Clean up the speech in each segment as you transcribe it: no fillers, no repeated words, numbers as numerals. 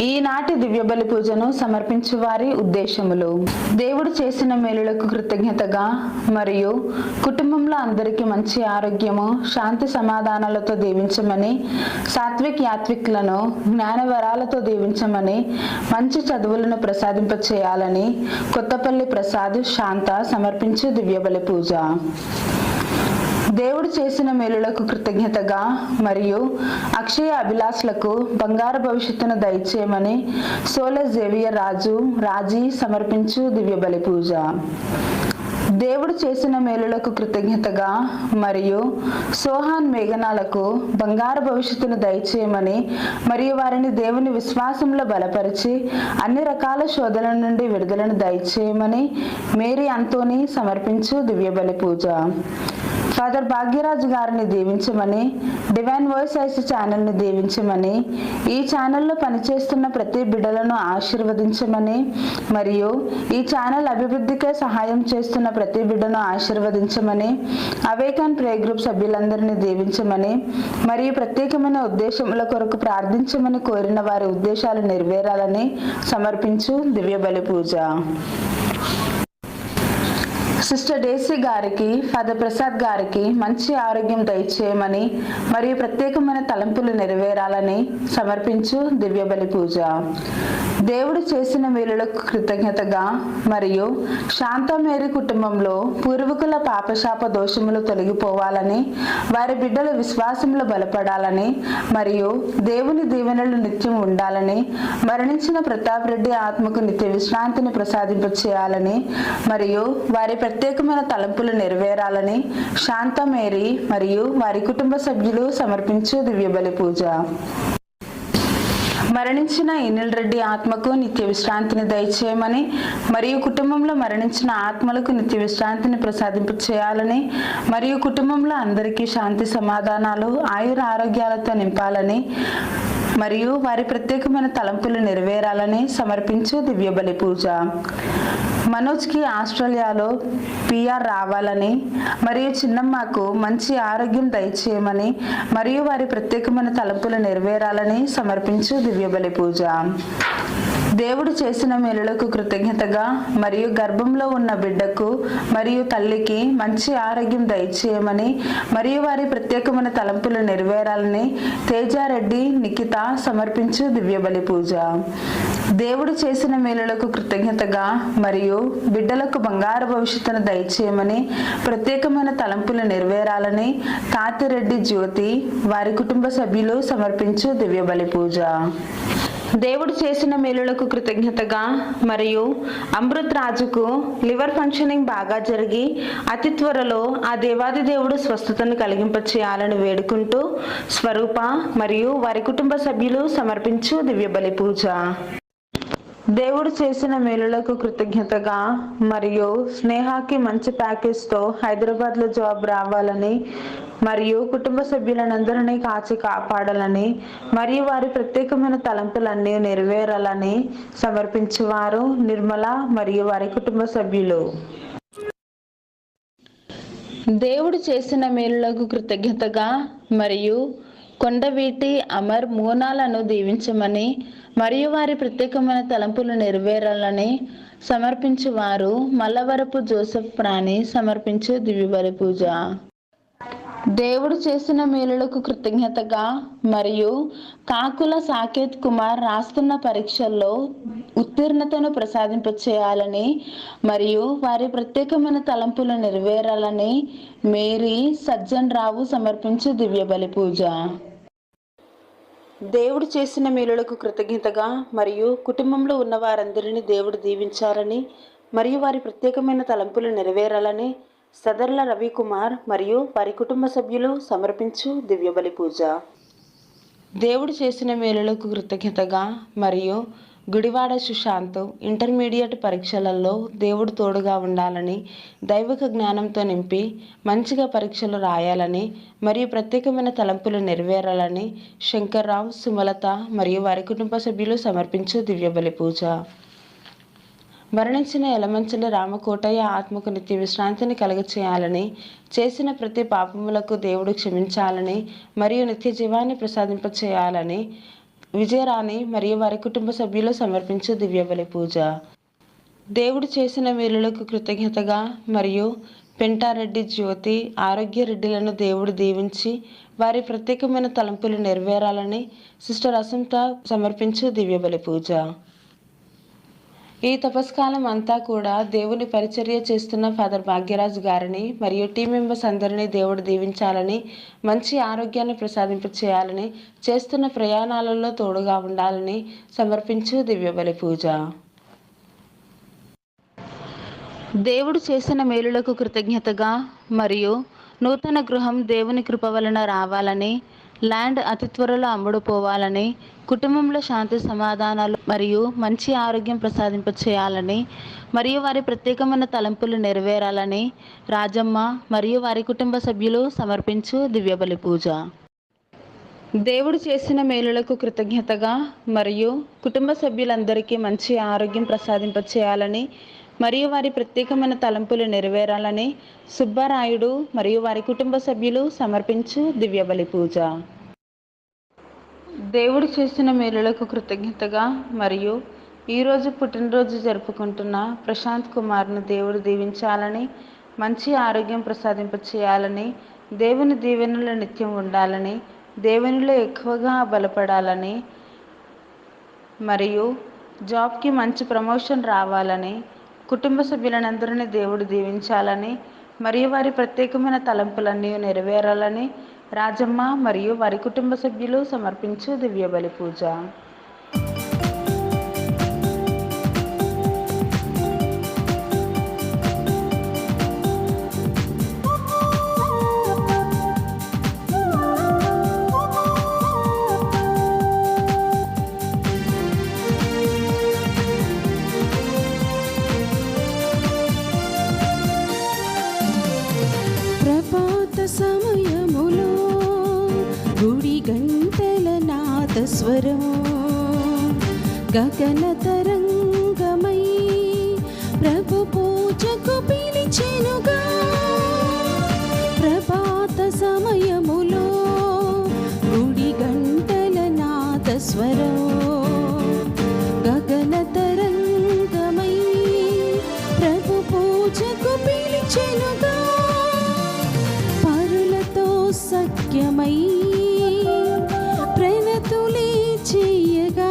ఈనాటి దివ్య బలి పూజను సమర్పించు వారి ఉద్దేశములు: దేవుడు చేసిన మేలులకు కృతజ్ఞతగా మరియు కుటుంబంలో అందరికీ మంచి ఆరోగ్యము, శాంతి సమాధానాలతో దీవించమని, సాత్విక్ యాత్విక్లను జ్ఞాన వరాలతో దీవించమని, మంచి చదువులను ప్రసాదింప చేయాలని కొత్తపల్లి ప్రసాద్ శాంత సమర్పించే దివ్య బలి పూజ. దేవుడు చేసిన మేలులకు కృతజ్ఞతగా మరియు అక్షయ అభిలాషులకు బంగారు భవిష్యత్తును దయచేయమని సోలె జేవియర్ రాజీ సమర్పించు దివ్య బలి పూజ. దేవుడు చేసిన మేలులకు కృతజ్ఞతగా మరియు సోహాన్ మేఘనాలకు బంగారు భవిష్యత్తును దయచేయమని మరియు వారిని దేవుని విశ్వాసంలో బలపరిచి అన్ని రకాల శోధనల నుండి విడుదలను దయచేయమని మేరీ అంతోని సమర్పించు దివ్య బలి పూజ. ఫాదర్ భాగ్యరాజు గారిని దీవించమని, డివైన్ వాయిస్ ఐస్ ఛానల్ని దీవించమని, ఈ ఛానల్లో పనిచేస్తున్న ప్రతి బిడ్డలను ఆశీర్వదించమని మరియు ఈ ఛానల్ అభివృద్ధికే సహాయం చేస్తున్న ప్రతి బిడ్డను ఆశీర్వదించమని, అవేకాన్ ప్రే గ్రూప్ సభ్యులందరినీ దీవించమని మరియు ప్రత్యేకమైన ఉద్దేశముల కొరకు ప్రార్థించమని కోరిన వారి ఉద్దేశాలు నెరవేరాలని సమర్పించు దివ్య బలి పూజ. సిస్టర్ డేసీ గారికి, ఫాదర్ ప్రసాద్ గారికి మంచి ఆరోగ్యం దయచేయమని మరియు ప్రత్యేకమైన తలంపులు నెరవేరాలని సమర్పించు దివ్య బలి పూజ. దేవుడు చేసిన మేలులకు కృతజ్ఞతగా మరియు శాంతమేరీ కుటుంబంలో పూర్వీకుల పాపశాప దోషములు తొలగిపోవాలని, వారి బిడ్డల విశ్వాసంలో బలపడాలని మరియు దేవుని దీవెనలు నిత్యం ఉండాలని, మరణించిన ప్రతాప్ రెడ్డి ఆత్మకు నిత్య విశ్రాంతిని ప్రసాదింపచేయాలని మరియు వారి ప్రత్యేకమైన తలంపులు నెరవేరాలని శాంతమేరీ మరియు వారి కుటుంబ సభ్యులు సమర్పించు దివ్య బలి పూజ. మరణించిన ఇనిల్ రెడ్డి ఆత్మకు నిత్య విశ్రాంతిని దయచేయమని మరియు కుటుంబంలో మరణించిన ఆత్మలకు నిత్య విశ్రాంతిని ప్రసాదింప చేయాలని మరియు కుటుంబంలో అందరికీ శాంతి సమాధానాలు, ఆయుర ఆరోగ్యాలతో నింపాలని మరియు వారి ప్రత్యేకమైన తలంపులు నెరవేరాలని సమర్పించు దివ్య బలి పూజ. మనోజ్కి ఆస్ట్రేలియాలో PR రావాలని మరియు చిన్నమ్మకు మంచి ఆరోగ్యం దయచేయమని మరియు వారి ప్రత్యేకమైన తలంపులు నెరవేరాలని సమర్పించు దివ్య బలి పూజ. దేవుడు చేసిన మేలులకు కృతజ్ఞతగా మరియు గర్భంలో ఉన్న బిడ్డకు మరియు తల్లికి మంచి ఆరోగ్యం దయచేయమని మరియు వారి ప్రత్యేకమైన తలంపులు నెరవేరాలని తేజారెడ్డి నిఖిత సమర్పించు దివ్య బలి పూజ. దేవుడు చేసిన మేలులకు కృతజ్ఞతగా మరియు బిడ్డలకు బంగారు భవిష్యత్తును దయచేయమని ప్రత్యేకమైన తలంపులు నెరవేరాలని తాతిరెడ్డి జ్యోతి వారి కుటుంబ సభ్యులు సమర్పించు దివ్య బలి పూజ. దేవుడు చేసిన మేలులకు కృతజ్ఞతగా మరియు అమృత్ రాజుకు లివర్ ఫంక్షనింగ్ బాగా జరిగి అతి త్వరలో ఆ దేవాది దేవుడు స్వస్థతను కలిగింపచేయాలని వేడుకుంటూ స్వరూప మరియు వారి కుటుంబ సభ్యులు సమర్పించు దివ్య బలి పూజ. దేవుడు చేసిన మేలులకు కృతజ్ఞతగా మరియు స్నేహాకి మంచి ప్యాకేజ్తో హైదరాబాద్లో జాబ్ రావాలని మరియు కుటుంబ సభ్యులందరినీ కాచి కాపాడాలని మరియు వారి ప్రత్యేకమైన తలంపులన్నీ నెరవేరాలని సమర్పించేవారు నిర్మల మరియు వారి కుటుంబ సభ్యులు. దేవుడు చేసిన మేలులకు కృతజ్ఞతగా మరియు కొండవీటి అమర్ మూనాలను దీవించమని మరియు వారి ప్రత్యేకమైన తలంపులు నెరవేరాలని సమర్పించువారు మల్లవరపు జోసెఫ్ ప్రాణి సమర్పించు దివ్య బలి పూజ. దేవుడు చేసిన మేలులకు కృతజ్ఞతగా మరియు కాకుల సాకేత్ కుమార్ రాస్తున్న పరీక్షల్లో ఉత్తీర్ణతను ప్రసాదింపచేయాలని మరియు వారి ప్రత్యేకమైన తలంపులు నెరవేరాలని మేరీ సజ్జన్ రావు సమర్పించు దివ్య బలి పూజ. దేవుడు చేసిన మేలులకు కృతజ్ఞతగా మరియు కుటుంబంలో ఉన్న వారందరినీ దేవుడు దీవించాలని మరియు వారి ప్రత్యేకమైన తలంపులు నెరవేరాలని సదర్ల రవికుమార్ మరియు వారి కుటుంబ సభ్యులు సమర్పించు దివ్య బలి పూజ. దేవుడు చేసిన మేలులకు కృతజ్ఞతగా మరియు గుడివాడ సుశాంత్ ఇంటర్మీడియట్ పరీక్షలలో దేవుడు తోడుగా ఉండాలని, దైవిక జ్ఞానంతో నింపి మంచిగా పరీక్షలు రాయాలని మరియు ప్రత్యేకమైన తలంపులు నెరవేరాలని శంకర్రావు, సుమలత మరియు వారి కుటుంబ సభ్యులు సమర్పించు దివ్య బలి పూజ. మరణించిన యలమంచిలి రామకోటయ్య ఆత్మకు నిత్య విశ్రాంతిని కలుగచేయాలని, చేసిన ప్రతి పాపములకు దేవుడు క్షమించాలని మరియు నిత్య జీవాన్ని ప్రసాదింపచేయాలని విజయరాణి మరియు వారి కుటుంబ సభ్యులు సమర్పించు దివ్యబలి పూజ. దేవుడు చేసిన మేలులకు కృతజ్ఞతగా మరియు పెంటారెడ్డి జ్యోతి, ఆరోగ్య రెడ్డిలను దేవుడు దీవించి వారి ప్రత్యేకమైన తలంపులు నెరవేరాలని సిస్టర్ అసంత సమర్పించు దివ్యబలి పూజ. ఈ తపస్కాలం అంతా కూడా దేవుని పరిచర్య చేస్తున్న ఫాదర్ భాగ్యరాజ్ గారిని మరియు టీం మెంబర్స్ అందరినీ దేవుడు దీవించాలని, మంచి ఆరోగ్యాన్ని ప్రసాదింప చేయాలని, చేస్తున్న ప్రయాణాలలో తోడుగా ఉండాలని సమర్పించు దివ్యబలి పూజ. దేవుడు చేసిన మేలులకు కృతజ్ఞతగా మరియు నూతన గృహం దేవుని కృప వలన రావాలని, ల్యాండ్ అతి త్వరలో అమ్ముడుపోవాలని, కుటుంబంలో శాంతి సమాధానాలు మరియు మంచి ఆరోగ్యం ప్రసాదింప చేయాలని మరియు వారి ప్రత్యేకమైన తలంపులు నెరవేరాలని రాజమ్మ మరియు వారి కుటుంబ సభ్యులు సమర్పించు దివ్యబలి పూజ. దేవుడు చేసిన మేలులకు కృతజ్ఞతగా మరియు కుటుంబ సభ్యులందరికీ మంచి ఆరోగ్యం ప్రసాదింప చేయాలని మరియు వారి ప్రత్యేకమైన తలంపులు నెరవేరాలని సుబ్బరాయుడు మరియు వారి కుటుంబ సభ్యులు సమర్పించు దివ్యబలి పూజ. దేవుడు చేసిన మేలులకు కృతజ్ఞతగా మరియు ఈరోజు పుట్టినరోజు జరుపుకుంటున్న ప్రశాంత్ కుమార్ను దేవుడు దీవించాలని, మంచి ఆరోగ్యం ప్రసాదింప చేయాలని, దేవుని దీవెనలు నిత్యం ఉండాలని, దేవునిలో ఎక్కువగా బలపడాలని మరియు జాబ్కి మంచి ప్రమోషన్ రావాలని, కుటుంబ సభ్యులందరినీ దేవుడు దీవించాలని మరియు వారి ప్రత్యేకమైన తలంపులన్నీ నెరవేరాలని రాజమ్మ మరియు వారి కుటుంబ సభ్యులు సమర్పించు దివ్యబలి పూజ. సమయములో గుడి గంటల నాదస్వరం గగన తరంగమై ప్రభు పూజకు పిలిచెనుగా. ప్రభాత సమయములో గుడి గంటల నాదస్వరం గగన తరంగమై ప్రభు పూజకు పిలిచెనుగా. సఖ్యమై ప్రణతులే చేయగా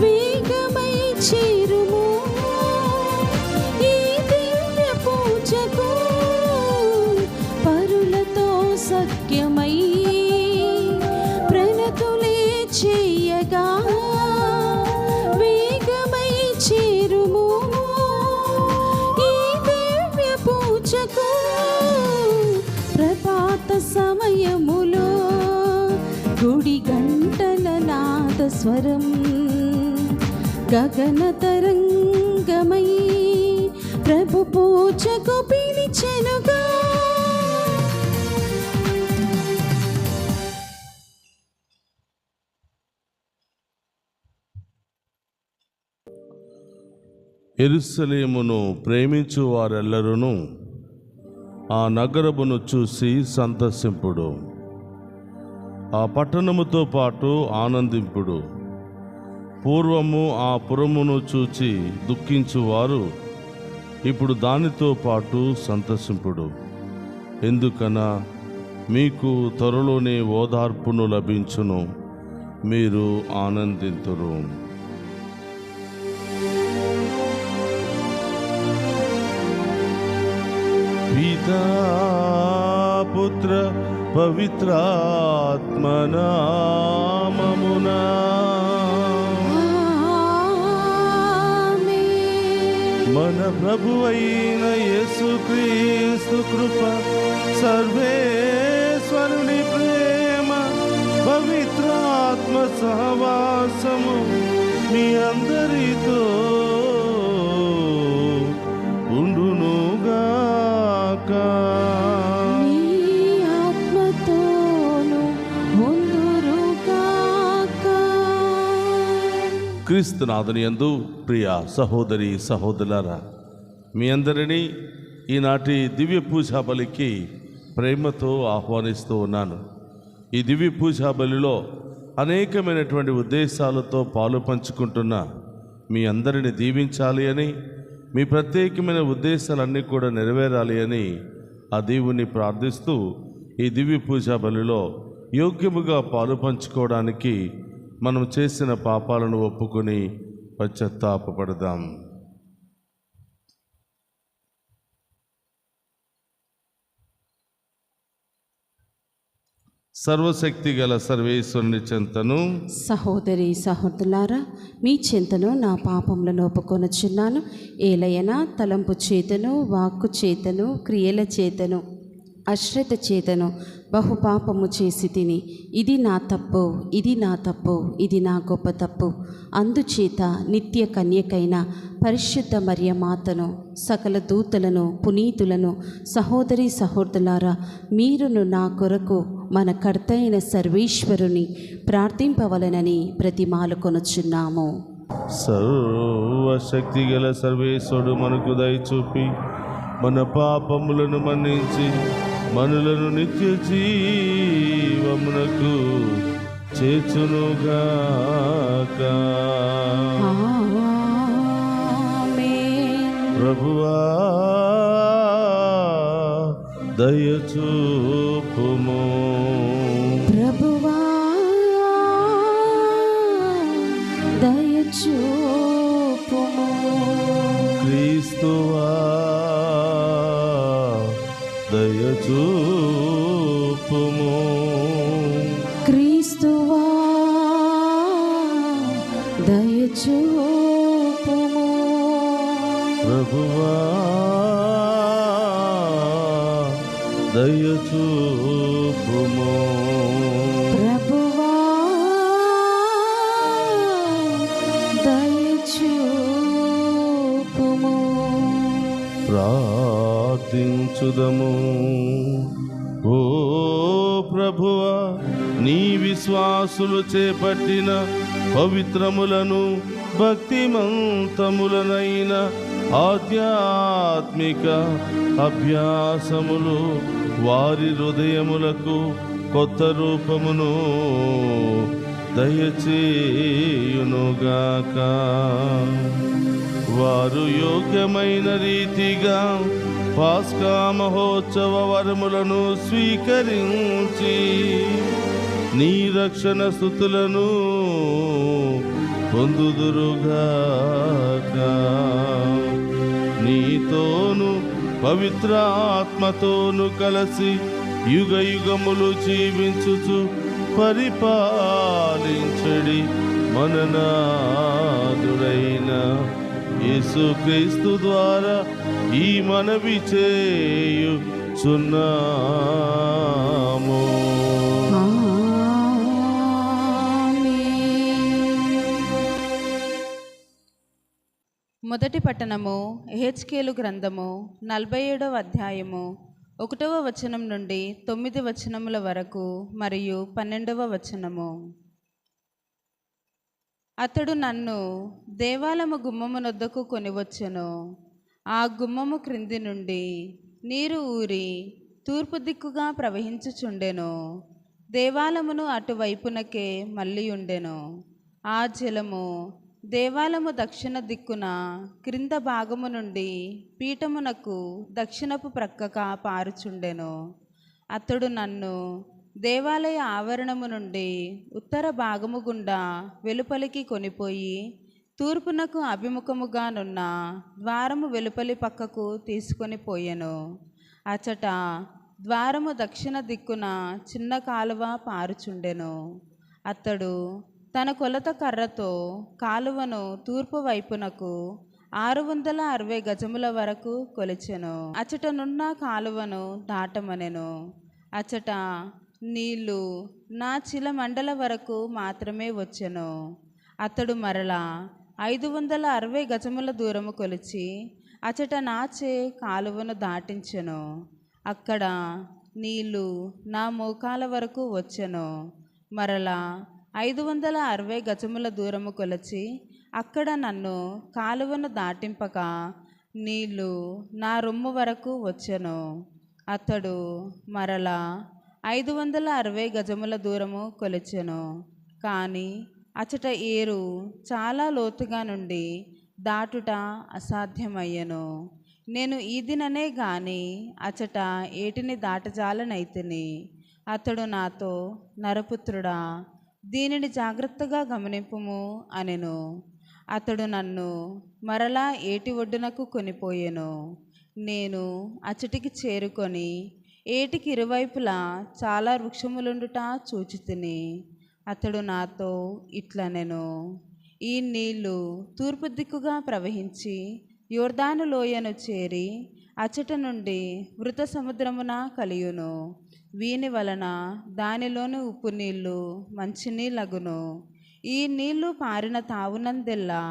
వేగమై చేరుము ఈ దివ్య పూజకు. పరులతో సఖ్యమై ప్రణతులే చేయగా వేగమై చేరుము ఈ దివ్య పూజకు. ప్రభాత సమయములో గుడి గంటల నాదస్వరం గగన తరంగమై ప్రభు పూజకు పిలిచెనుగా. యెరూషలేమును ప్రేమించు వారెల్లరూ ఆ నగరమును చూసి సంతసింపుడు, ఆ పట్టణముతో పాటు ఆనందింపుడు. పూర్వము ఆ పురమును చూచి దుఃఖించువారు ఇప్పుడు దానితో పాటు సంతసింపుడు. ఎందుకనా మీకు త్వరలోనే ఓదార్పును లభించును, మీరు ఆనందింతురు. పితా పుత్ర పవిత్రాత్మ నామమునా మన ప్రభువైన యేసుక్రీస్తు కృప, సర్వేశ్వరుని ప్రేమ, పవిత్రాత్మ సహవాసము మీ అందరితో ఉండునుగాక. క్రీస్తునాథుని యందు ప్రియ సహోదరి సహోదరులారా, మీ అందరినీ ఈనాటి దివ్య పూజా బలికి ప్రేమతో ఆహ్వానిస్తూ ఉన్నాను. ఈ దివ్య పూజా బలిలో అనేకమైనటువంటి ఉద్దేశాలతో పాలు పంచుకుంటున్న మీ అందరిని దీవించాలి అని, మీ ప్రత్యేకమైన ఉద్దేశాలన్నీ కూడా నెరవేరాలి అని ఆ దేవుణ్ణి ప్రార్థిస్తూ ఈ దివ్య పూజా బలిలో యోగ్యముగా పాలు పంచుకోవడానికి మనం చేసిన పాపాలను ఒప్పుకొని పశ్చాత్తాపపడదాం. సర్వశక్తి గల సర్వేశ్వరుని చెంతను, సహోదరి సహోదరులారా, మీ చింతను నా పాపములను ఒప్పుకొనుచున్నాను. ఏలయనా తలంపు చేతను, వాక్కు చేతను, క్రియల చేతను, అశ్రద్ధ చేతను బహుపాపము చేసి తిని, ఇది నా తప్పు, ఇది నా తప్పు, ఇది నా గొప్ప తప్పు. అందుచేత నిత్య కన్యకైన పరిశుద్ధ మరియమాతను, సకల దూతలను, పునీతులను, సహోదరి సహోదరులారా, మీరును నా కొరకు మన కర్త అయిన సర్వేశ్వరుని ప్రార్థింపవలనని బ్రతిమాలుకొనుచున్నాము. సర్వశక్తి గల సర్వేశ్వరుడు మనకు దయచూపి మన పాపములను మన్నించి మనులను నిత్య జీవమునకు చేర్చునుగాక. ప్రభువా దయచూపుము. ప్రభువా దయచూపుము. క్రీస్తువా దయచూపుము. క్రీస్తువా దయచూపుము. ప్రభువా దయచూపుము. ప్రభువా దయచూపుము. ప్రార్థించుదము. ఓ ప్రభువా, నీ విశ్వాసులు చేపట్టిన పవిత్రములను భక్తిమంతములనైన ఆధ్యాత్మిక అభ్యాసములు వారి హృదయములకు కొత్త రూపమును దయచేయునుగాక. వారు యోగ్యమైన రీతిగా పాస్కా మహోత్సవ వరములను స్వీకరించి నీ రక్షణ స్తుతులను పొందుదురుగాక. నీతోను పవిత్ర ఆత్మతోను కలిసి యుగ యుగములు జీవించుచు పరిపాలించడి మననాదుడైన యేసుక్రీస్తు ద్వారా ఈ మనవి చేయుచున్నాము. మొదటి పట్టణము ఎహెచ్కేలు గ్రంథము 47వ అధ్యాయము 1వ వచనం నుండి 9 వచనముల వరకు మరియు 12వ వచనము. అతడు నన్ను దేవాలయము గుమ్మమునొద్దకు కొనివచ్చెను. ఆ గుమ్మము క్రింది నుండి నీరు ఊరి తూర్పు దిక్కుగా ప్రవహించుచుండెను. దేవాలయమును అటువైపునకే మళ్ళీ ఉండెను. ఆ జలము దేవాలయము దక్షిణ దిక్కున క్రింద భాగము నుండి పీఠమునకు దక్షిణపు ప్రక్కగా పారుచుండెను. అతడు నన్ను దేవాలయ ఆవరణము నుండి ఉత్తర భాగము గుండా వెలుపలికి కొనిపోయి తూర్పునకు అభిముఖముగానున్న ద్వారము వెలుపలి పక్కకు తీసుకొని పోయెను. అచట ద్వారము దక్షిణ దిక్కున చిన్న కాలువ పారుచుండెను. అతడు తన కొలత కర్రతో కాలువను తూర్పు వైపునకు 660 గజముల వరకు కొలిచెను. అచటనున్న కాలువను దాటమనెను. అచట నీళ్లు నా చిలమండల వరకు మాత్రమే వచ్చెను. అతడు మరలా 560 గజముల దూరము కొలిచి అచట నాచే కాలువను దాటించెను. అక్కడ నీళ్లు నా మోకాల వరకు వచ్చెను. మరలా 560 గజముల దూరము కొలిచి అక్కడ నన్ను కాలువను దాటింపక నీళ్లు నా రొమ్ము వరకు వచ్చెను. అతడు మరలా 560 గజముల దూరము కొలిచెను. కానీ అచట ఏరు చాలా లోతుగా నుండి దాటుట అసాధ్యమయ్యను. నేను ఈ దిననే గాని అచట ఏటిని దాటజాలనైతిని. అతడు నాతో, నరపుత్రుడా, దీనిని జాగ్రత్తగా గమనింపుము అనెను. అతడు నన్ను మరలా ఏటి ఒడ్డునకు కొనిపోయెను. నేను అచటికి చేరుకొని ఏటికి ఇరువైపులా చాలా వృక్షములుండుట చూచితిని. అతడు నాతో ఇట్లనెను, ఈ నీళ్లు తూర్పు దిక్కుగా ప్రవహించి యోర్దాను లోయను చేరి అచట నుండి వృత సముద్రమున కలియును. వీని వలన దానిలోని ఉప్పు నీళ్లు మంచినీళ్ళగును. ఈ నీళ్లు పారిన తావునందెల్లా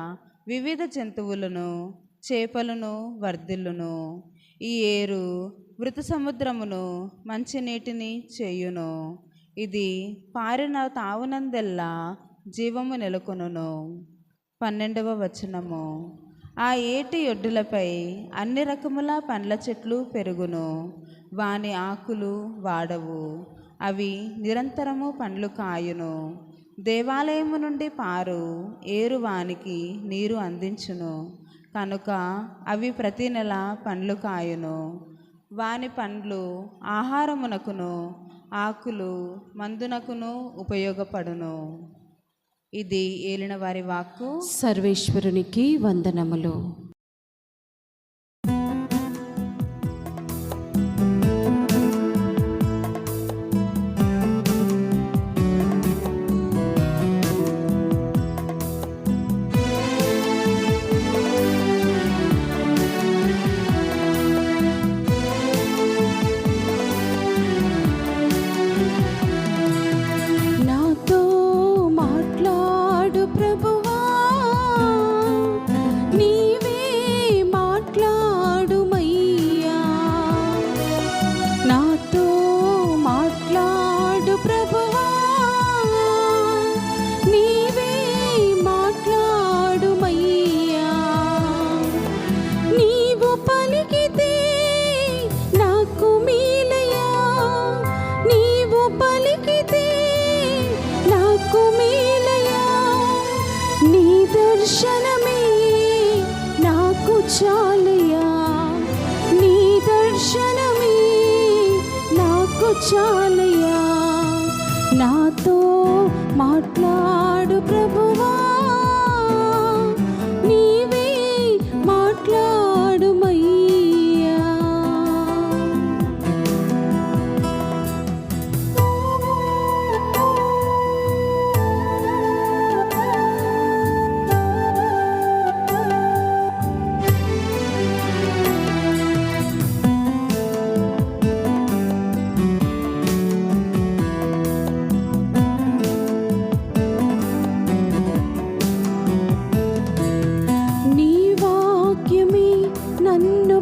వివిధ జంతువులను చేపలను వర్ధిల్లును. ఈ ఏరు వృత సముద్రమును మంచినీటిని చేయును. ఇది పారిన తావునందెల్లా జీవము నెలకొనును. 12వ వచనము. ఆ ఏటి ఒడ్డులపై అన్ని రకముల పండ్ల చెట్లు పెరుగును. వాని ఆకులు వాడవు, అవి నిరంతరము పండ్లు కాయును. దేవాలయము నుండి పారు ఏరు వానికి నీరు అందించును కనుక అవి ప్రతి నెల పండ్లు కాయును. వాని పండ్లు ఆహారమునకును ఆకులు మందునకును ఉపయోగపడును. ఇది ఏలిన వారి వాక్కు. సర్వేశ్వరునికి వందనములు. దర్శనమే నాకు చాలయ్యా, నీ దర్శనమే నాకు చాలయ్యా. నాతో మాట్లాడు ప్రభువా, నీవే మాట్లాడుమయ్యా.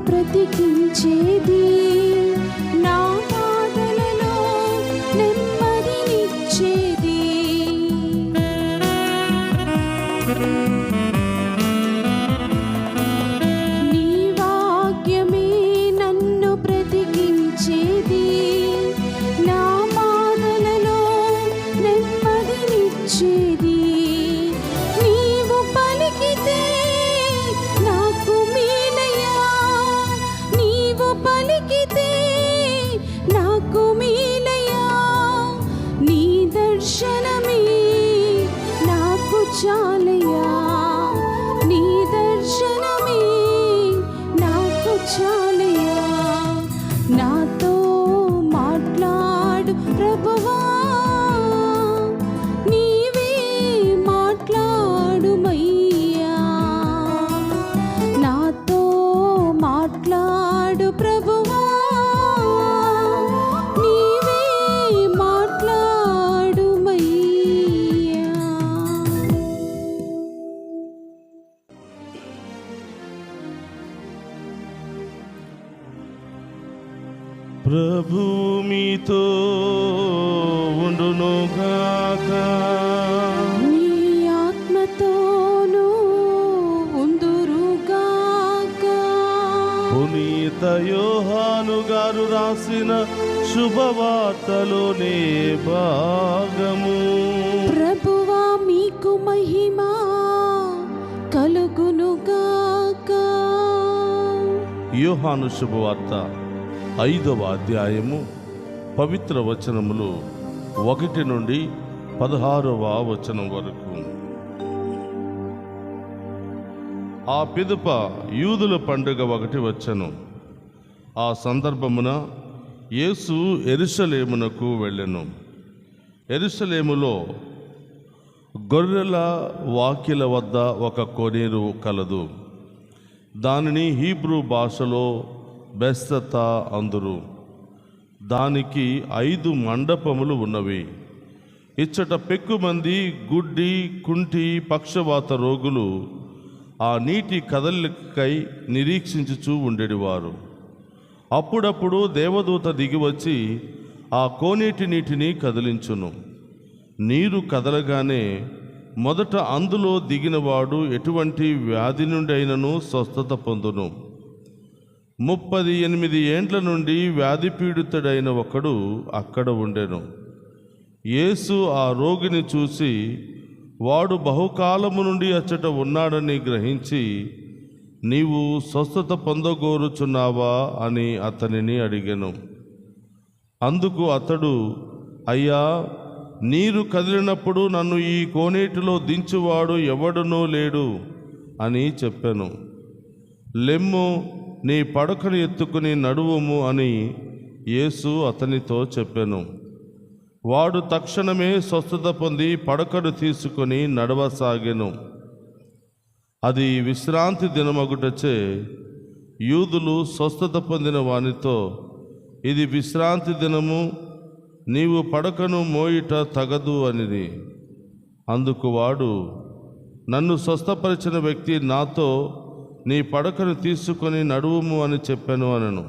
బ్రతికించేది, నా బాధలలో నెమ్మదినిచ్చేది. నీ వాక్యమే నన్ను బ్రతికించేది, నా బాధలలో నెమ్మదినిచ్చేది. నీవు పలికితే నాకు మేలయ్యా, పలికితే నాకు మేలయ్యా. నీ దర్శనమే నాకు చాలయ్యా, నీ దర్శనమే నాకు చాలయ్యా. నాతో మాట్లాడు ప్రభువా, నీవే మాట్లాడుమయ్యా. నాతో మాట్లాడు ప్రభువా, నీవే మాట్లాడుమయ్యా. ప్రభు మీతో ఉండునుగాక, నీ ఆత్మతోనూ ఉందురుగాక. పునీత యోహాను గారు రాసిన శుభవార్తలోనే భాగము. ప్రభువా యోహాను శుభవార్త 5వ అధ్యాయము పవిత్ర వచనములు 1 నుండి 16వ వచనం వరకు. ఆ పిదప యూదుల పండుగ ఒకటి వచ్చెను. ఆ సందర్భమున యేసు యెరూషలేమునకు వెళ్ళెను. యెరూషలేములో గొర్రెల వాకిల వద్ద ఒక కోనేరు కలదు. దానిని హీబ్రూ భాషలో బెస్తతా అందురు. దానికి 5 మండపములు ఉన్నవి. ఇచ్చట పెక్కుమంది గుడ్డి, కుంటి, పక్షవాత రోగులు ఆ నీటి కదలికై నిరీక్షించుచూ ఉండేవారు. అప్పుడప్పుడు దేవదూత దిగివచ్చి ఆ కోనేటి నీటిని కదిలించును. నీరు కదలగానే మొదట అందులో దిగినవాడు ఎటువంటి వ్యాధి నుండి అయినను స్వస్థత పొందును. 38 ఏండ్ల నుండి వ్యాధి పీడితుడైన ఒకడు అక్కడ ఉండెను. యేసు ఆ రోగిని చూసి వాడు బహుకాలము నుండి అచ్చట ఉన్నాడని గ్రహించి, నీవు స్వస్థత పొందగోరుచున్నావా అని అతనిని అడిగెను. అందుకు అతడు, అయ్యా, నీరు కదిలినప్పుడు నన్ను ఈ కోనేటిలో దించువాడు ఎవడునూ లేడు అని చెప్పాను. లెమ్ము, నీ పడకను ఎత్తుకుని నడువుము అని యేసు అతనితో చెప్పాను. వాడు తక్షణమే స్వస్థత పొంది పడకను తీసుకొని నడవసాగెను. అది విశ్రాంతి దినమగుటచే యూదులు స్వస్థత పొందిన వానితో, ఇది విశ్రాంతి దినము, నీవు పడకను మోయిట తగదు అనిది. అందుకు వాడు, నన్ను స్వస్థపరిచిన వ్యక్తి నాతో నీ పడకను తీసుకొని నడువుము అని చెప్పాను అనను.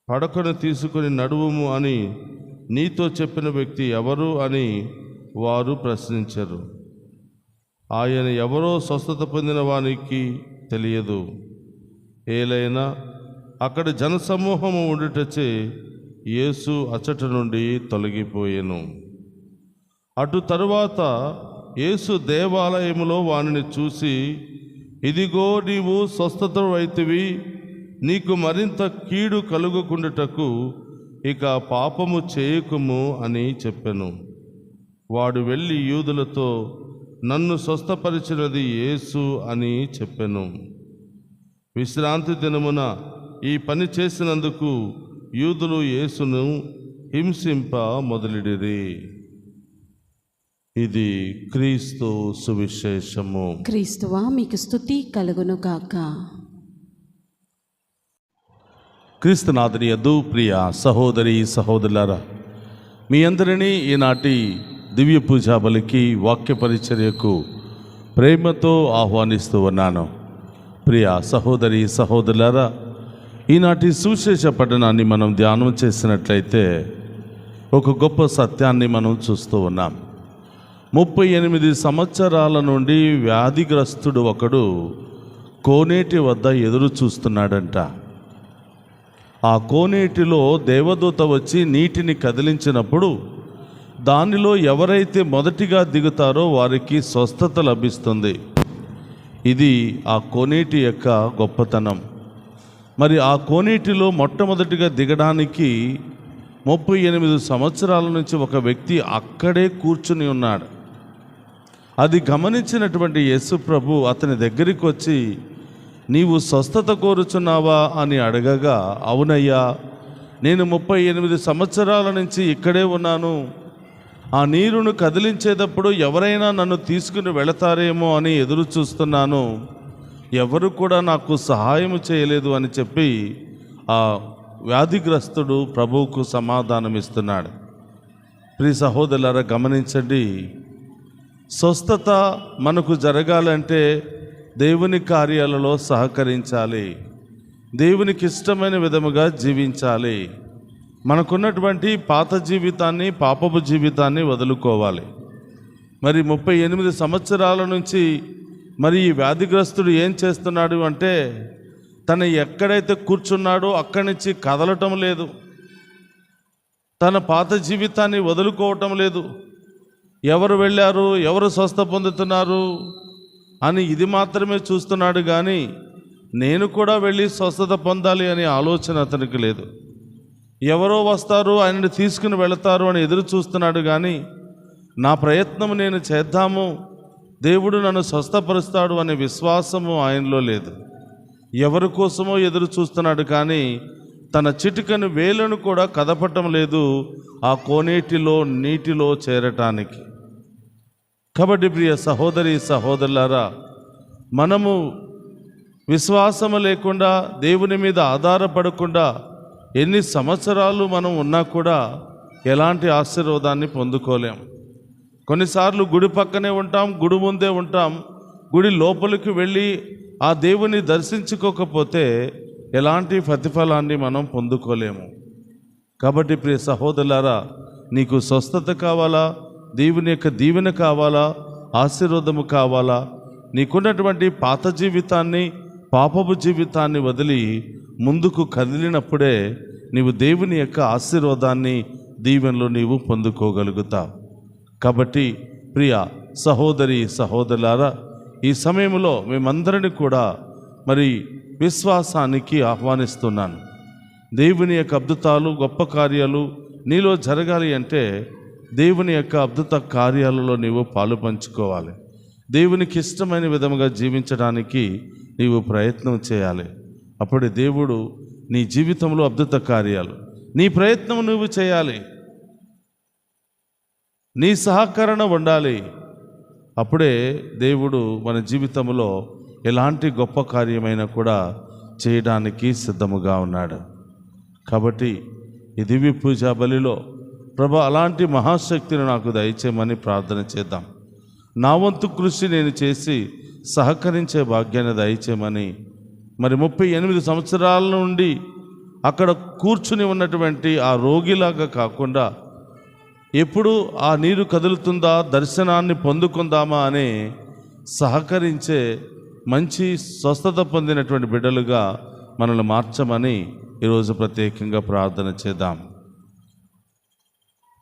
పడకను తీసుకొని నడువుము అని నీతో చెప్పిన వ్యక్తి ఎవరు అని వారు ప్రశ్నించారు. ఆయన ఎవరో స్వస్థత పొందిన వానికి తెలియదు. ఏలైనా అక్కడ జనసమూహము ఉండుటచే యేసు అచ్చట నుండి తొలగిపోయెను. అటు తరువాత యేసు దేవాలయములో వానిని చూసి, ఇదిగో నీవు స్వస్థతవైతివి, నీకు మరింత కీడు కలుగకుండుటకు ఇక పాపము చేయకుము అని చెప్పెను. వాడు వెళ్ళి యూదులతో, నన్ను స్వస్థపరిచినది యేసు అని చెప్పెను. విశ్రాంతి దినమున ఈ పని చేసినందుకు యూదులు యేసును హింసింప మొదలెడిరి. ఇది క్రీస్తు సువిశేషము. క్రీస్తువా, మీకు స్తుతి కలుగును గాక. క్రీస్తునాథుని యందు ప్రియ సహోదరి సహోదరులారా, మీ అందరినీ ఈనాటి దివ్య పూజా బలికి, వాక్య పరిచర్యకు ప్రేమతో ఆహ్వానిస్తూ ఉన్నాను. ప్రియ సహోదరి సహోదరులారా, ఈనాటి సువిశేష పఠనాన్ని మనం ధ్యానం చేసినట్లయితే ఒక గొప్ప సత్యాన్ని మనం చూస్తూ ఉన్నాం. 38 సంవత్సరాల నుండి వ్యాధిగ్రస్తుడు ఒకడు కోనేటి వద్ద ఎదురు చూస్తున్నాడంట. ఆ కోనేటిలో దేవదూత వచ్చి నీటిని కదిలించినప్పుడు దానిలో ఎవరైతే మొదటిగా దిగుతారో వారికి స్వస్థత లభిస్తుంది. ఇది ఆ కోనేటి యొక్క గొప్పతనం. మరి ఆ కోనేటిలో మొట్టమొదటిగా దిగడానికి 38 సంవత్సరాల నుంచి ఒక వ్యక్తి అక్కడే కూర్చుని ఉన్నాడు. అది గమనించినటువంటి యేసు ప్రభు అతని దగ్గరికి వచ్చి, నీవు స్వస్థత కోరుచున్నావా అని అడగగా, అవునయ్యా, నేను 38 సంవత్సరాల నుంచి ఇక్కడే ఉన్నాను. ఆ నీరును కదిలించేటప్పుడు ఎవరైనా నన్ను తీసుకుని వెళతారేమో అని ఎదురు చూస్తున్నాను. ఎవరు కూడా నాకు సహాయం చేయలేదు అని చెప్పి ఆ వ్యాధిగ్రస్తుడు ప్రభువుకు సమాధానం ఇస్తున్నాడు. ప్రియ సహోదరులారా, గమనించండి, స్వస్థత మనకు జరగాలంటే దేవుని కార్యాలలో సహకరించాలి, దేవునికి ఇష్టమైన విధముగా జీవించాలి. మనకున్నటువంటి పాత జీవితాన్ని, పాపపు జీవితాన్ని వదులుకోవాలి. మరి 38 సంవత్సరాల నుంచి మరి ఈ వ్యాధిగ్రస్తుడు ఏం చేస్తున్నాడు అంటే, తను ఎక్కడైతే కూర్చున్నాడో అక్కడి నుంచి కదలటం లేదు, తన పాత జీవితాన్ని వదులుకోవటం లేదు. ఎవరు వెళ్ళారు, ఎవరు స్వస్థ పొందుతున్నారు అని ఇది మాత్రమే చూస్తున్నాడు. కానీ నేను కూడా వెళ్ళి స్వస్థత పొందాలి అనే ఆలోచన అతనికి లేదు. ఎవరో వస్తారు, ఆయనని తీసుకుని వెళతారు అని ఎదురు చూస్తున్నాడు. కానీ నా ప్రయత్నం నేను చేద్దాము, దేవుడు నన్ను స్వస్థపరుస్తాడు అనే విశ్వాసము ఆయనలో లేదు. ఎవరి కోసమో ఎదురు చూస్తున్నాడు, కానీ తన చిటికను వేలను కూడా కదపటం లేదు ఆ కోనేటిలో నీటిలో చేరటానికి. కాబట్టి ప్రియ సహోదరి సహోదరులారా, మనము విశ్వాసము లేకుండా, దేవుని మీద ఆధారపడకుండా ఎన్ని సంవత్సరాలు మనం ఉన్నా కూడా ఎలాంటి ఆశీర్వాదాన్ని పొందుకోలేం. కొన్నిసార్లు గుడి పక్కనే ఉంటాం, గుడి ముందే ఉంటాం, గుడి లోపలికి వెళ్ళి ఆ దేవుని దర్శించుకోకపోతే ఎలాంటి ప్రతిఫలాన్ని మనం పొందుకోలేము. కాబట్టి ప్రియ సహోదరులారా, నీకు స్వస్థత కావాలా, దేవుని యొక్క దీవెన కావాలా, ఆశీర్వాదము కావాలా, నీకున్నటువంటి పాత జీవితాన్ని, పాపపు జీవితాన్ని వదిలి ముందుకు కదిలినప్పుడే నీవు దేవుని యొక్క ఆశీర్వాదాన్ని, దీవెనలు నీవు పొందుకోగలుగుతావు. కాబట్టి ప్రియ సహోదరి సహోదరులారా, ఈ సమయంలో మేమందరినీ కూడా మరి విశ్వాసానికి ఆహ్వానిస్తున్నాను. దేవుని యొక్క అద్భుతాలు, గొప్ప కార్యాలు నీలో జరగాలి అంటే దేవుని యొక్క అద్భుత కార్యాలలో నీవు పాలు పంచుకోవాలి. దేవునికి ఇష్టమైన విధముగా జీవించడానికి నీవు ప్రయత్నం చేయాలి. అప్పుడే దేవుడు నీ జీవితంలో అద్భుత కార్యాలు, నీ ప్రయత్నం నువ్వు చేయాలి, నీ సహకరణ ఉండాలి. అప్పుడే దేవుడు మన జీవితంలో ఎలాంటి గొప్ప కార్యమైనా కూడా చేయడానికి సిద్ధముగా ఉన్నాడు. కాబట్టి ఈ దివ్య పూజా బలిలో ప్రభు అలాంటి మహాశక్తిని నాకు దయచేయమని ప్రార్థన చేద్దాం. నా వంతు కృషి నేను చేసి సహకరించే భాగ్యాన్ని దయచేయమని, మరి 38 సంవత్సరాల నుండి అక్కడ కూర్చుని ఉన్నటువంటి ఆ రోగిలాగా కాకుండా ఎప్పుడు ఆ నీరు కదులుతుందా, దర్శనాన్ని పొందుకుందామా అని సహకరించే మంచి స్వస్థత పొందినటువంటి బిడ్డలుగా మనల్ని మార్చమని ఈరోజు ప్రత్యేకంగా ప్రార్థన చేద్దాం.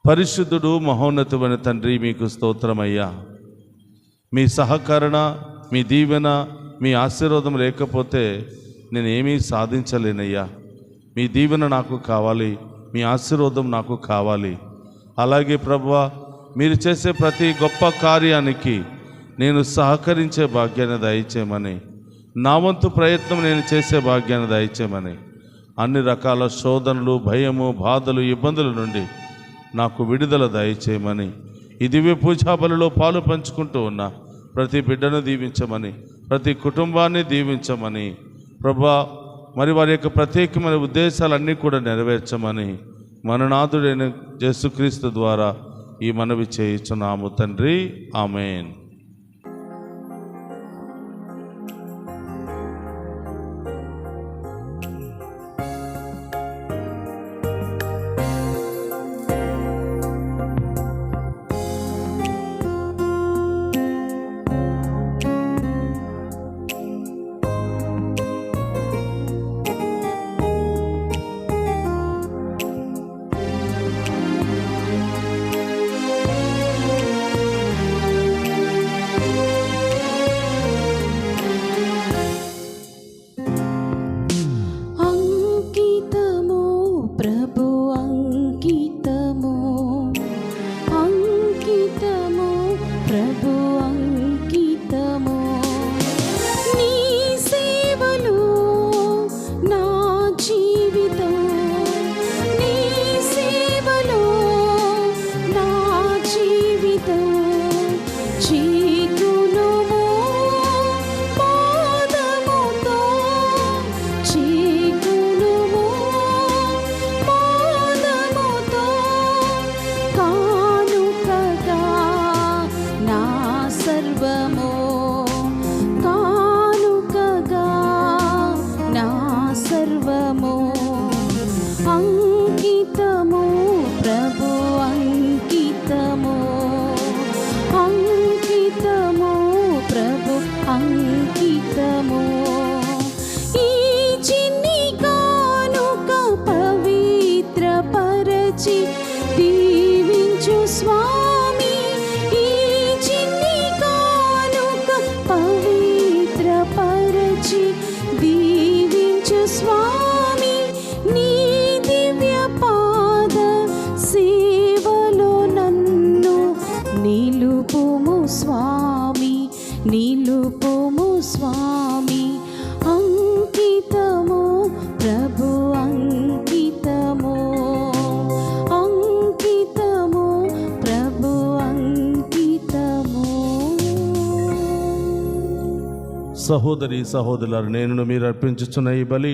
పరిశుద్ధుడు మహోన్నతుడైన తండ్రి, మీకు స్తోత్రమయ్యా. మీ సహకరణ, మీ దీవెన, మీ ఆశీర్వాదం లేకపోతే నేను ఏమీ సాధించలేనయ్యా. మీ దీవెన నాకు కావాలి, మీ ఆశీర్వాదం నాకు కావాలి. అలాగే ప్రభువా, మీరు చేసే ప్రతి గొప్ప కార్యానికి నేను సహకరించే భాగ్యాన్ని దయచేయమని, నా వంతు ప్రయత్నం నేను చేసే భాగ్యాన్ని దయచేయమని, అన్ని రకాల శోధనలు, భయము, బాధలు, ఇబ్బందుల నుండి నాకు విడుదల దయచేయమని, ఈ దివ్య పూజా బలిలో పాలు పంచుకుంటూ ఉన్న ప్రతి బిడ్డను దీవించమని, ప్రతి కుటుంబాన్ని దీవించమని ప్రభువా, మరి వారి యొక్క ప్రత్యేకమైన ఉద్దేశాలన్నీ కూడా నెరవేర్చమని మననాథుడైన యేసుక్రీస్తు ద్వారా ఈ మనవి చేయుచున్నాము తండ్రి. ఆమేన్. ప్రభు అంకితము, అంకితము సహోదరి సహోదరులారు, నేను మీరు అర్పించుచున్న ఈ బలి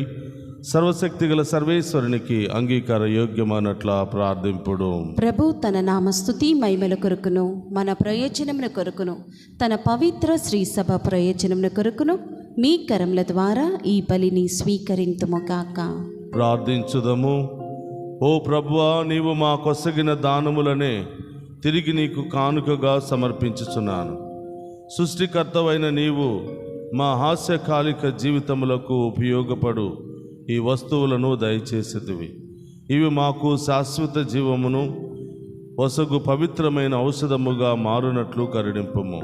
సర్వశక్తిగల సర్వేశ్వరునికి అంగీకార యోగ్యమన్నట్లా ప్రార్థింపుడు. ప్రభు తన నామస్తుతి మహిమల కొరకును మన ప్రయోజనముల కొరకును తన పవిత్ర శ్రీ సభ ప్రయోజనముల కొరకును మీ కరముల ద్వారా ఈ బలిని స్వీకరింతుము గాక. ప్రార్థించుదము. ఓ ప్రభువా, నీవు మా కొసగిన దానములనే తిరిగి నీకు కానుకగా సమర్పించుచున్నాను. సృష్టికర్తవైన నీవు మా హాస్యకాలిక జీవితములకు ఉపయోగపడు ఈ వస్తువులను దయచేసితివి. ఇవి మాకు శాశ్వత జీవమును వసగు పవిత్రమైన ఔషధముగా మారునట్లు కరుణింపుము.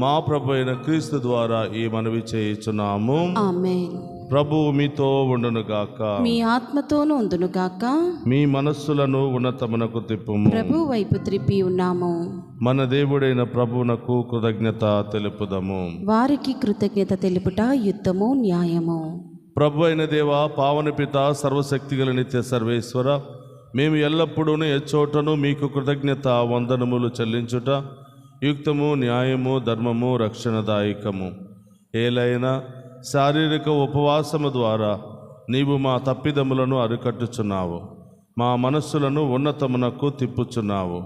మా ప్రభు అయిన క్రీస్తు ద్వారా ఈ మనవి చేయుచున్నాము. ఆమేన్. ప్రభువు మీతో ఉండునుగాక. మీ ఆత్మతోనూ ఉండునుగాక. మీ మనస్సులను ఉన్నతమునకు తిప్పుము. ప్రభు వైపు త్రిప్పి ఉన్నాము. మన దేవుడైన ప్రభువునకు కృతజ్ఞత తెలుపుదము. వారికి కృతజ్ఞత తెలుపుట యుద్ధము న్యాయము. ప్రభు అయిన దేవ, పావన పిత, సర్వశక్తిగల నిత్య సర్వేశ్వర, మేము ఎల్లప్పుడూ ఎచ్చోటను మీకు కృతజ్ఞత వందనములు చెల్లించుట యుక్తము, న్యాయము, ధర్మము, రక్షణదాయకము. ఏలైనా శారీరక ఉపవాసము ద్వారా నీవు మా తప్పిదములను అరికట్టుచున్నావు. మా మనస్సులను ఉన్నతమునకు తిప్పుచున్నావు.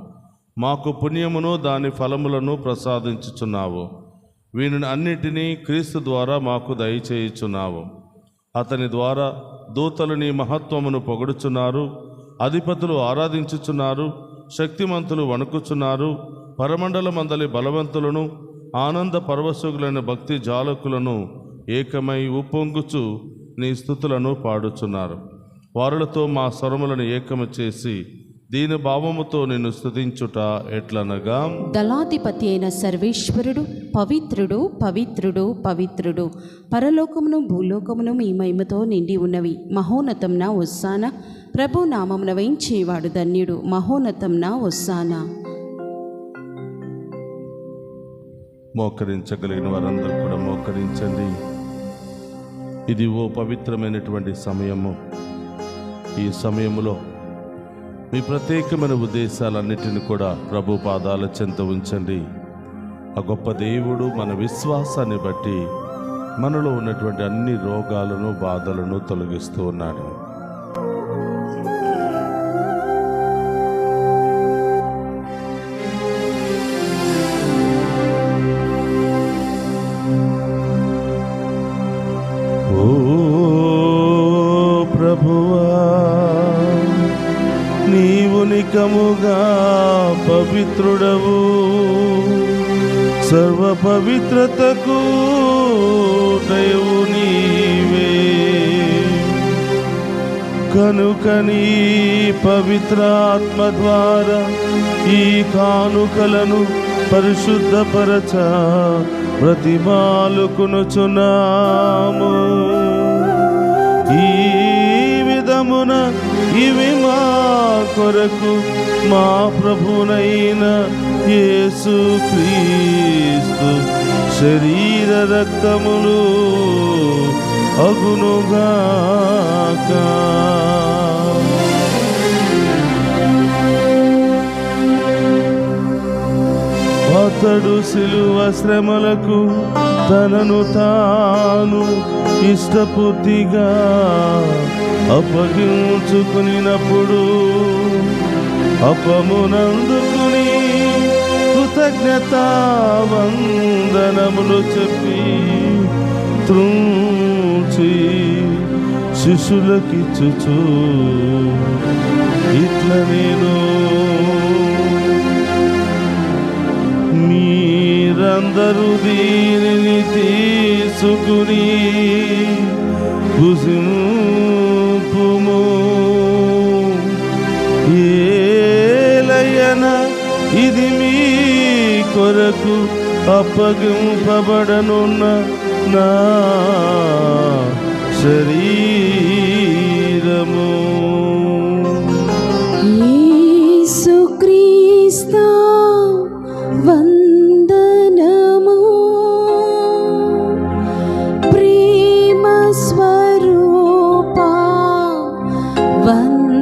మాకు పుణ్యమును దాని ఫలములను ప్రసాదించుచున్నావు. వీనిని అన్నిటినీ క్రీస్తు ద్వారా మాకు దయచేయుచున్నావు. అతని ద్వారా దూతలు నీ మహత్వమును పొగడుచున్నారు, అధిపతులు ఆరాధించుచున్నారు, శక్తిమంతులు వణుకుచున్నారు, పరమండలమందలి బలవంతులను ఆనంద పరవశుగులైన భక్తి జాలకులను ఏకమై ఉప్పొంగుచు నీ స్తుతులను పాడుచున్నారు. వారులతో మా స్వరములను ఏకము చేసి దీని భావముతో నిన్ను స్తుతించుట ఎట్లనగా, దళాధిపతి అయిన సర్వేశ్వరుడు పవిత్రుడు, పవిత్రుడు, పవిత్రుడు, పరలోకమును భూలోకమును మీ మహిమతో నిండి ఉన్నవి. మహోన్నతంన ఒస్సాన. ప్రభు నామమున వేయించేవాడు ధన్యుడు. మహోన్నతంన ఒస్సాన. మోకరించగలిగిన వారందరూ కూడా మోకరించండి. ఇది ఓ పవిత్రమైనటువంటి సమయము. ఈ సమయములో మీ ప్రత్యేకమైన ఉద్దేశాలన్నిటిని కూడా ప్రభు పాదాల చెంత ఉంచండి. ఆ గొప్ప దేవుడు మన విశ్వాసాన్ని బట్టి మనలో ఉన్నటువంటి అన్ని రోగాలను, బాధలను తొలగిస్తూ ఉన్నాడు. ఓ ప్రభువా, నీవు నికముగా పవిత్రుడవు, సర్వ పవిత్రతకు దయవు నీవే. కనుక నీ పవిత్ర ఆత్మ ద్వారా ఈ కానుకలను పరిశుద్ధపరచ బ్రతిమాలుకొనుచున్నాము. ఈ విధమున ఇవి మా కొరకు మా ప్రభునైన యేసు క్రీస్తు శరీర రక్తములు అగునుగాక. అతడు శిలువ శ్రమలకు తనను తాను ఇష్టపూర్తిగా అప్పగించుకునినప్పుడు అపమునందుకుని కృతజ్ఞతా వందనములు చెప్పి త్రుంచి శిష్యులకిచ్చుచు ఇట్ల నేను మీరందరూ దీనిని తీసుకుని భుజింపుము. ఏలయన ఇది మీ కొరకు అప్పగింపబడనున్న నా శరీరము. యేసుక్రీస్తు వందనము. ప్రేమ స్వరూప వందనము.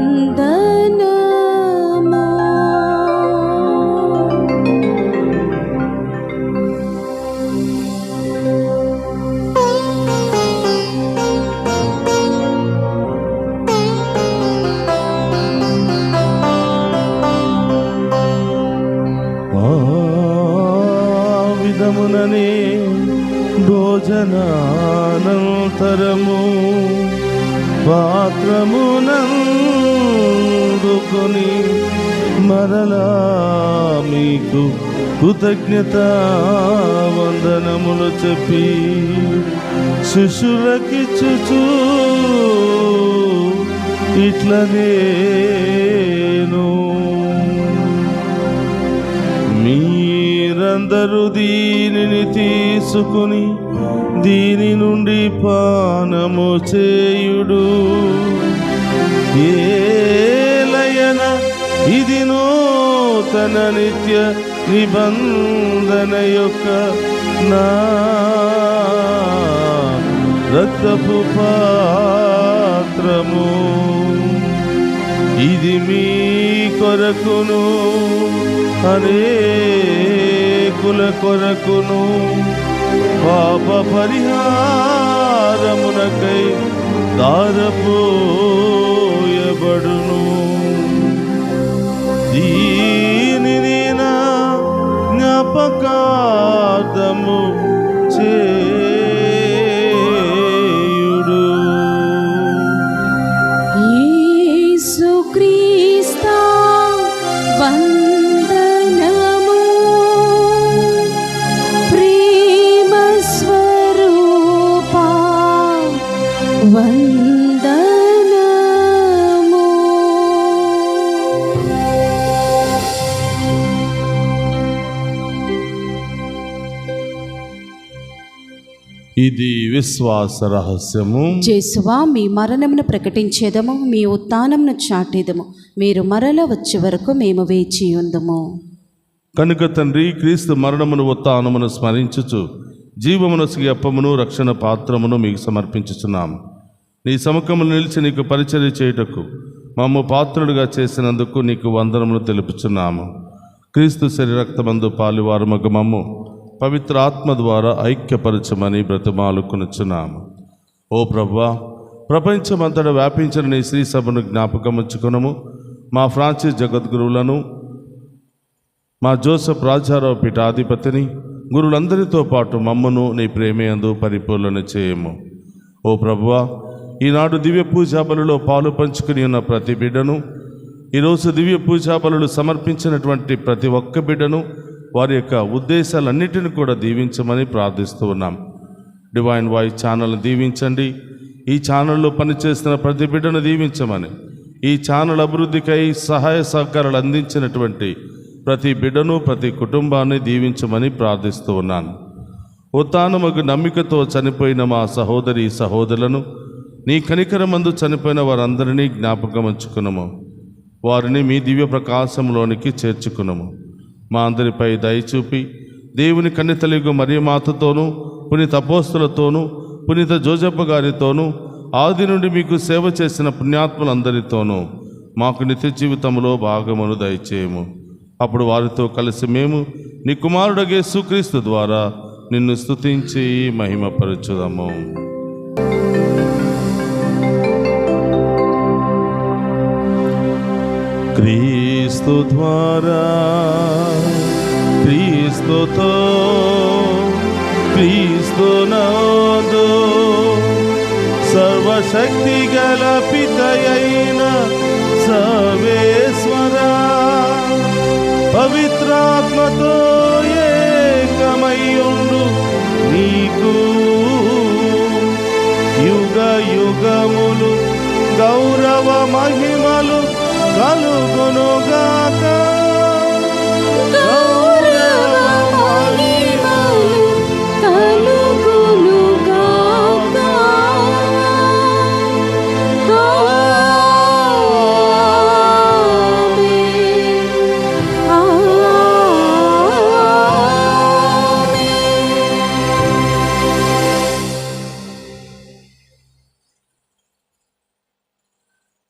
సమయముననే భోజనానంతరము పాత్రమునందుకొని మరలా మీకు కృతజ్ఞత వందనములు చెప్పి శిష్యులకిచ్చుచు ఇట్లనేను, మీరందరూ దీనిని తీసుకుని దీని నుండి పానము చేయుడు. ఏలయన ఇది నూతన నిత్య నిబంధన యొక్క నా రక్తపు పాత్రము. ఇది మీ కొరకును అనేకుల కొరకును పాప పరిహారమునకై దారపోయబడును. దీనిని నా జ్ఞాపకార్థము చేయుడు. యేసుక్రీస్తు వందనము, ప్రేమ స్వరూపా వందనము. ఇది విశ్వాస రహస్యము. యేసువా, మీ మరణమును ప్రకటించేదము, మీ ఉత్థానమును చాటేదము. మీరు మరల వచ్చే వరకు మేము వేచి ఉందుము. కనుక తండ్రి, క్రీస్తు మరణమును ఉత్థానమును స్మరించుచు జీవమునొసగి అప్పమును రక్షణ పాత్రమును మీకు సమర్పించుచున్నాము. నీ సముఖములు నిలిచి నీకు పరిచర్య చేయుటకు మమ్ము పాత్రుడుగా చేసినందుకు నీకు వందనములు తెలుపుచున్నాము. క్రీస్తు శరీరక్తమందు పాలువారు మగ మమ్ము పవిత్ర ఆత్మ ద్వారా ఐక్యపరచమని బ్రతిమాలుకొనుచున్నాము. ఓ ప్రభువా, ప్రపంచమంతటా వ్యాపించిన నీ శ్రీ సభను జ్ఞాపకముంచుకునము. మా ఫ్రాన్సిస్ జగద్గురువులను, మా జోసెఫ్ రాజారావు పీఠాధిపతిని, గురువులందరితో పాటు మమ్మను నీ ప్రేమయందు పరిపూర్ణ చేయము. ఓ ప్రభువా, ఈనాడు దివ్య పూజాబలులో పాలు పంచుకుని ఉన్న ప్రతి బిడ్డను, ఈరోజు దివ్య పూజాబలులు సమర్పించినటువంటి ప్రతి ఒక్క బిడ్డను, వారి యొక్క ఉద్దేశాలన్నిటిని కూడా దీవించమని ప్రార్థిస్తూ ఉన్నాం. డివైన్ వాయిస్ ఛానల్ని దీవించండి. ఈ ఛానల్లో పనిచేస్తున్న ప్రతి బిడ్డను దీవించమని, ఈ ఛానల్ అభివృద్ధికై సహాయ సహకారాలు అందించినటువంటి ప్రతి బిడ్డను, ప్రతి కుటుంబాన్ని దీవించమని ప్రార్థిస్తూ ఉన్నాను. ఉత్థానముకు నమ్మికతో చనిపోయిన మా సహోదరి సహోదరులను, నీ కనికరమందు చనిపోయిన వారందరినీ జ్ఞాపకం ఉంచుకున్నాము. వారిని మీ దివ్య ప్రకాశంలోనికి చేర్చుకున్నాము. మా అందరిపై దయచూపి దేవుని కన్యతలిగు మరియమాతతోనూ, పునీత అపోస్తులతోనూ, పునీత జోజప్ప గారితోనూ, ఆది నుండి మీకు సేవ చేసిన పుణ్యాత్ములందరితోనూ మాకు నిత్య జీవితంలో భాగమును దయచేయము. అప్పుడు వారితో కలిసి మేము నీ కుమారుడగే యేసుక్రీస్తు ద్వారా నిన్ను స్తుతించి మహిమపరచుదాము. క్రీస్తు ద్వారా, క్రీస్తుతో, క్రీస్తునందు సర్వశక్తి గల పితయైన సర్వేశ్వరా, పవిత్రాత్మతో ఏకమయ్యుండు నీకు యుగ యుగములు గౌరవ మహిమలు కలుగునుగాక. గౌరవ మహిమలు కలుగునుగాక.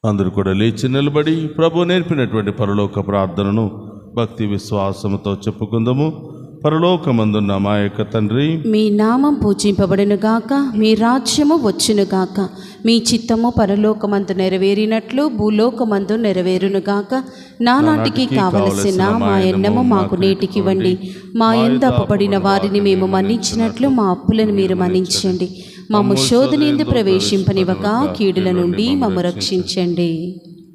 అందరూ కూడా లేచి నిలబడి ప్రభు నేర్పినటువంటి పరలోక ప్రార్థనను భక్తి విశ్వాసముతో చెప్పుకుందాము. పరలోకమందున్న మా యొక్క తండ్రి, మీ నామం పూజింపబడునుగాక, మీ రాజ్యము వచ్చునుగాక, మీ చిత్తము పరలోకమందు నెరవేరినట్లు భూలోకమందు నెరవేరునుగాక. నానాటికి కావలసిన మా ఎన్నము మాకు నేటికివ్వండి. మా యందు అప్పబడిన వారిని మేము మన్నించినట్లు మా అప్పులను మీరు మన్నించండి. మమ్ము శోధనయందు ప్రవేశింపనివ్వక కీడుల నుండి మమ్ము రక్షించండి.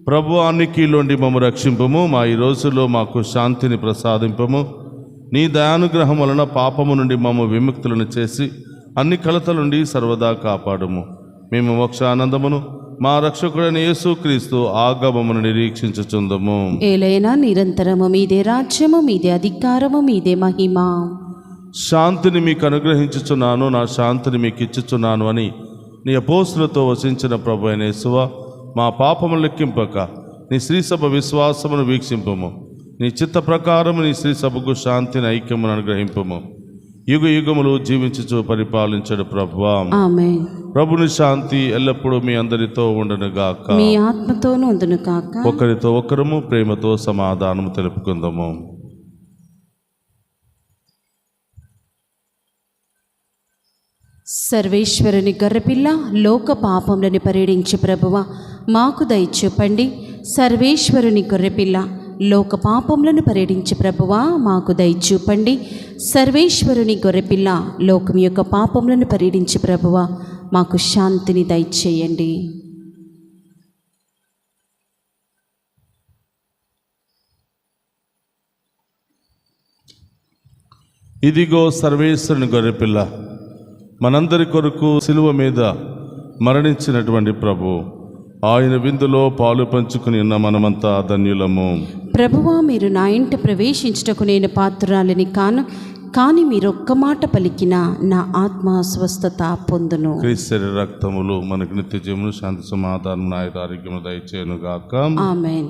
ప్రభు అన్నికీలోండి మమ్ము రక్షింపము. మా ఈ రోజుల్లో మాకు శాంతిని ప్రసాదింపము. నీ దయానుగ్రహం వలన పాపము నుండి మమ్ము విముక్తులను చేసి అన్ని కలతల నుండి సర్వదా కాపాడుము. మేము మోక్షానందమును మా రక్షకుడైన యేసుక్రీస్తు ఆగమమును నిరీక్షించుచుందము. ఏలైనా నిరంతరము మీదే రాజ్యము, మీదే అధికారము, మీదే మహిమ. శాంతిని మీకు అనుగ్రహించుచున్నాను, నా శాంతిని మీకు ఇచ్చుచున్నాను అని నీ అపోస్తులతో వసించిన ప్రభు అయిన యేసువా, మా పాపములు లెక్కింపక నీ శ్రీసభ విశ్వాసమును వీక్షింపము. నీ చిత్త ప్రకారము నీ శ్రీసభకు శాంతిని ఐక్యమును అనుగ్రహింపము. యుగ యుగములు జీవించుచు పరిపాలించడు ప్రభువా. ఆమేన్. ప్రభుని శాంతి ఎల్లప్పుడూ మీ అందరితో ఉండునుగాక, మీ ఆత్మతోనూ ఉండునుగాక. ఒకరితో ఒకరము ప్రేమతో సమాధానము తెలుపుకుందాము. సర్వేశ్వరుని గొర్రెపిల్ల, లోక పాపములను పరిహరించు ప్రభువా, మాకు దయచూపండి. సర్వేశ్వరుని గొర్రెపిల్ల, లోక పాపములను పరిహరించు ప్రభువా, మాకు దయచూపండి. సర్వేశ్వరుని గొర్రెపిల్ల, లోకం యొక్క పాపములను పరిహరించు ప్రభువా, మాకు శాంతిని దయచేయండి. ఇదిగో సర్వేశ్వరుని గొర్రెపిల్ల, మనందరి కొరకు శిలువ మీద మరణించినటువంటి ప్రభు. ఆయన విందులో పాలు పంచుకుని ఉన్న మనమంతా ధన్యులము. ప్రభువా, మీరు నా ఇంట ప్రవేశించుటకు నేను పాత్రురాలిని కాను, కానీ మీరు ఒక్క మాట పలికిన నా ఆత్మ స్వస్థత పొందును. క్రీస్తు రక్తములు మనకు నిత్య జీవమును, శాంతి సమాధానం, ఆయుధ ఆరోగ్యము దయచేయును గాక. ఆమేన్.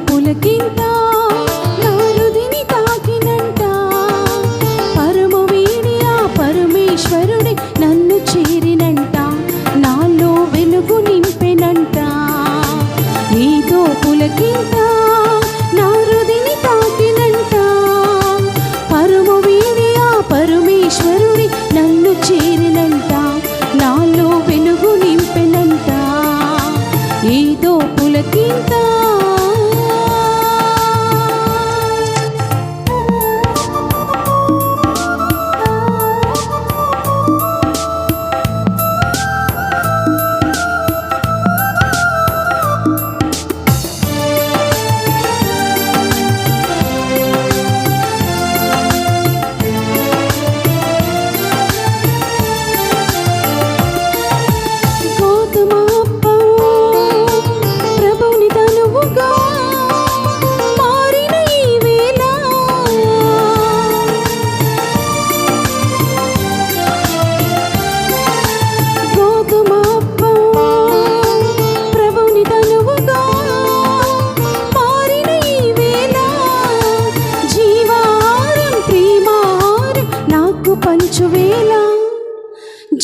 పులకింత నా హృదిని తాకినంట, పరము వీడి ఆ పరమేశ్వరుడి నన్ను చేరినంట, నాలో వెలుగు నింపెనంట. ఏదో పులకింత నా హృదిని తాకినంట, పరము వీడి ఆ పరమేశ్వరుడి నన్ను చేరినంట, నాలో వెలుగు నింపెనంట. ఏదో పులకింత.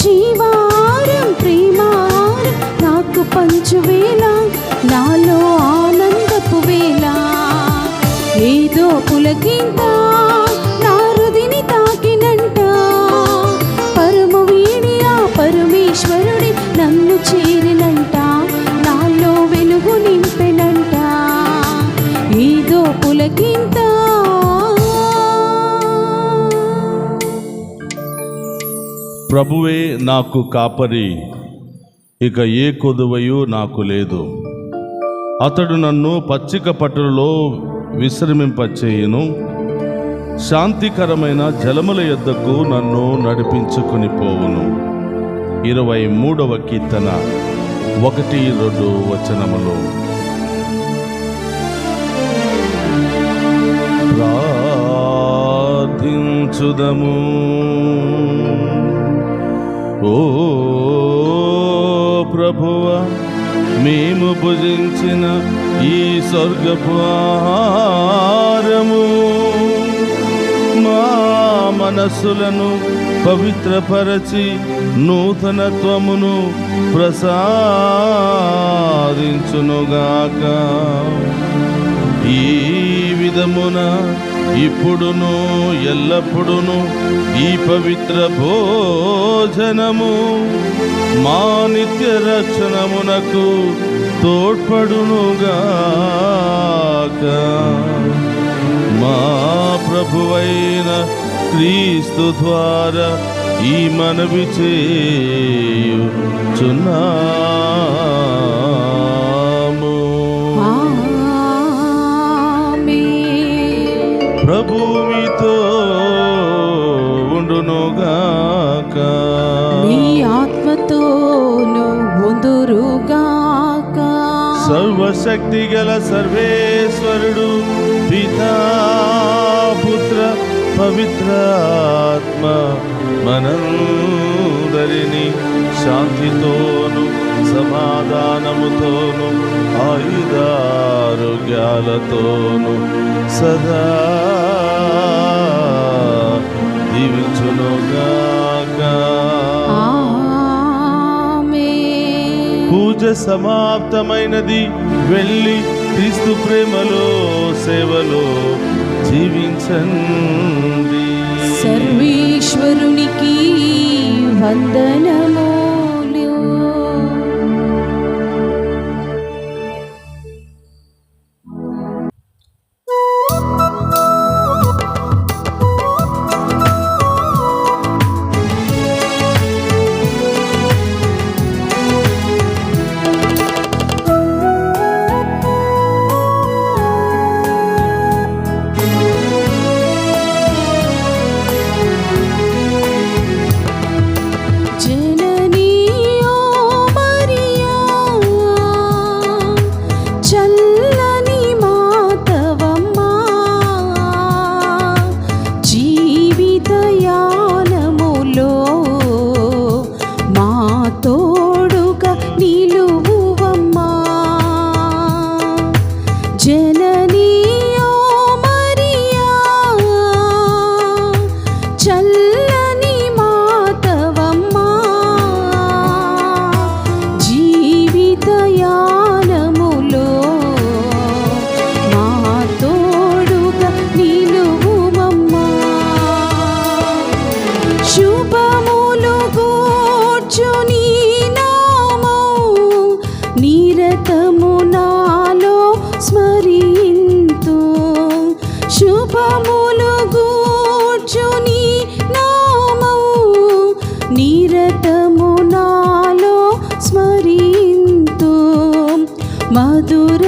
జీవారం ప్రేమారం నాకు పంచువేళ, నాలో ఆనందపు వేళ. ఏదో పులకింత నా హృదిని తాకినంట, పరము వీడి ఆ పరమేశ్వరుడి నన్ను చేరినంట, నాలో వెలుగు నింపెనంట. ఏదో పులకింత. ప్రభువే నాకు కాపరి, ఇక ఏ కొదువయు నాకు లేదు. అతడు నన్ను పచ్చిక పట్టులలో విశ్రమింపచేయును, శాంతికరమైన జలముల యొద్దకు నన్ను నడిపించుకుని పోవును. 23వ కీర్తన 1-2 వచనములు. ప్రార్థించుదము. ఓ ప్రభువా, మేము భుజించిన ఈ స్వర్గపు ఆహారము మా మనస్సులను పవిత్రపరచి నూతనత్వమును ప్రసాదించునుగాక. ఈ విధమున ఇప్పుడును ఎల్లప్పుడును ఈ పవిత్ర భోజనము మా నిత్య రక్షణమునకు తోడ్పడునుగాక. మా ప్రభువైన క్రీస్తు ద్వారా ఈ మనవి చేయుచున్నాము. ప్రభు మీతో ఉండునుగాక. మీ ఆత్మతోను ఉందురుగాక. సర్వశక్తి గల సర్వేశ్వరుడు పితా పుత్ర పవిత్రాత్మ మనందరినీ శాంతితోను సమాధానముతోను ఆయుధారోగ్యాలతోను సదా దీవించునుగాక. పూజ సమాప్తమైనది. వెళ్ళి క్రీస్తు ప్రేమలో సేవలో జీవించండి. సర్వేశ్వరునికి వందనములు. నిరతము నాలో స్మరింతు మధుర